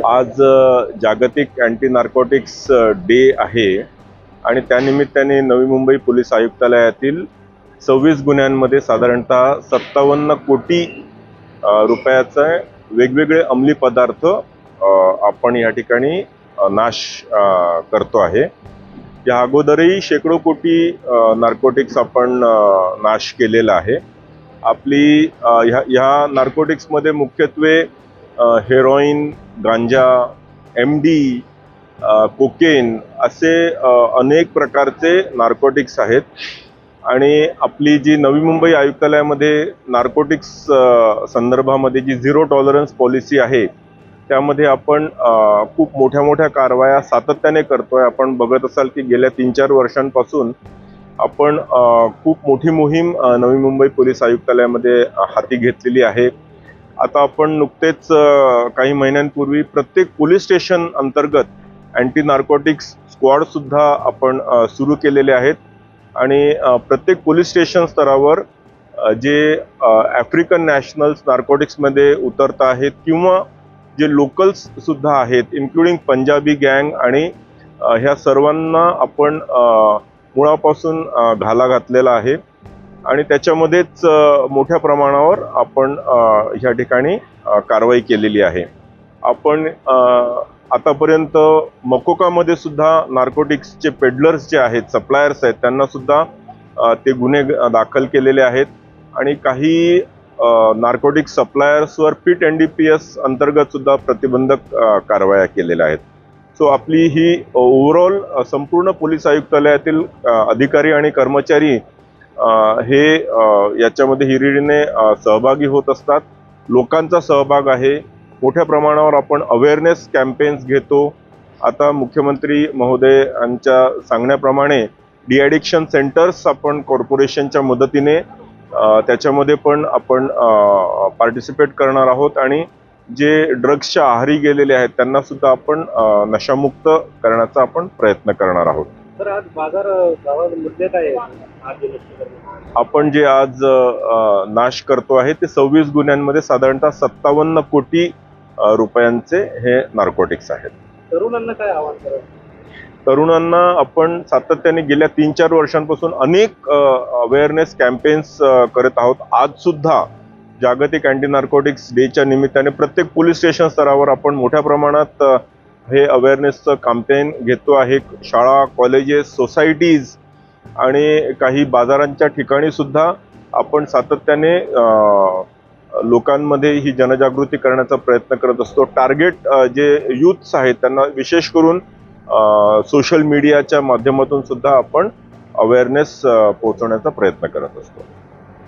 आज जागतिक anti narcotics day आहे आणि त्यानिमित्ताने नवी मुंबई पोलीस आयुक्तालयातील 26 गुन्ह्यांमध्ये साधारणतः 57 कोटी रुपयाचे वेगवेगळे अंमली पदार्थ आपण या ठिकाणी नाश करतो आहे। या अगोदरही शेकडो कोटी नार्कोटिक्स आपण नाश केलेला आहे। आपली ह्या नार्कोटिक्समध्ये मुख्यत्वे हेरोईन, गांजा, MD, कोकेन असे अनेक प्रकारचे नार्कोटिक्स आहेत आणि आपली जी नवी मुंबई आयुक्तालयामध्ये नार्कोटिक्स संदर्भामध्ये जी झिरो टॉलरन्स पॉलिसी आहे त्यामध्ये आपण खूप मोठ्या कारवाया सातत्याने करतोय। आपण बघत असाल की गेल्या 3-4 वर्षांपासून आपण खूप मोठी मोहीम नवी मुंबई पोलीस आयुक्तालयामध्ये हाती घेतलेली आहे। आता आपण नुकतेच काही महिन्यांपूर्वी प्रत्येक पोलीस स्टेशन अंतर्गत अँटी नार्कोटिक्स स्क्वॉड सुद्धा आपण सुरू केलेले आहेत आणि प्रत्येक पोलीस स्टेशन स्तरावर जे आफ्रिकन नॅशनल्स नार्कोटिक्समध्ये उतरत आहेत किंवा जे लोकल्स सुद्धा आहेत इन्क्लुडिंग पंजाबी गँग आणि ह्या सर्वांना आपण मुळापासून घाला घातलेला आहे आणि त्याच्यामध्येच मोठ्या प्रमाणावर आपण ह्या ठिकाणी कारवाई केलेली आहे। आपण आतापर्यंत मकोकामध्ये सुद्धा नार्कोटिक्सचे पेडलर्स जे आहेत, सप्लायर्स आहेत, त्यांना सुद्धा ते गुन्हे दाखल केलेले आहेत आणि काही नार्कोटिक्स सप्लायर्सवर PIT NDPS अंतर्गत सुद्धा प्रतिबंधक कारवाया केलेल्या आहेत। सो आपली ही ओव्हरऑल संपूर्ण पोलीस आयुक्तालयातील अधिकारी आणि कर्मचारी हे याच्यामध्ये हिरिरीने सहभागी होत असतात। लोकांचा सहभाग आहे, मोठ्या प्रमाणावर आपण अवेअरनेस कॅम्पेन्स घेतो। आता मुख्यमंत्री महोदय यांच्या सांगण्याप्रमाणे डिॲडिक्शन सेंटर्स आपण कॉर्पोरेशनच्या मदतीने त्याच्यामध्ये पण आपण पार्टिसिपेट करणार आहोत आणि जे ड्रग्सच्या आहारी गेलेले आहेत त्यांना सुद्धा आपण नशामुक्त करण्याचा आपण प्रयत्न करणार आहोत। तर आज बाजार गावात मुद्दे काय आपण जे आज नाश करतो आहे ते 26 गुन्ह्यांमध्ये साधारणतः 57 कोटी रुपयांचे हे नार्कोटिक्स आहेत। तरुणांना काय आवाहन करायचं? तरुणांना आपण सातत्याने गेल्या 3-4 वर्षांपासून अनेक अवेअरनेस कॅम्पेन्स करत आहोत। आज सुद्धा जागतिक अँटी नार्कोटिक्स डेच्या निमित्ताने प्रत्येक पोलीस स्टेशन स्तरावर आपण मोठ्या प्रमाणात हे अवेअरनेसचं कॅम्पेन घेतो आहे। शाळा, कॉलेजेस, सोसायटीज आणि काही बाजारांच्या ठिकाणी सुद्धा आपण सातत्याने लोकांमध्ये ही जनजागृती करण्याचा प्रयत्न करत असतो। टार्गेट जे यूथ्स आहेत त्यांना विशेष करून सोशल मीडियाच्या माध्यमातून सुद्धा आपण अवेअरनेस पोहोचवण्याचा प्रयत्न करत असतो।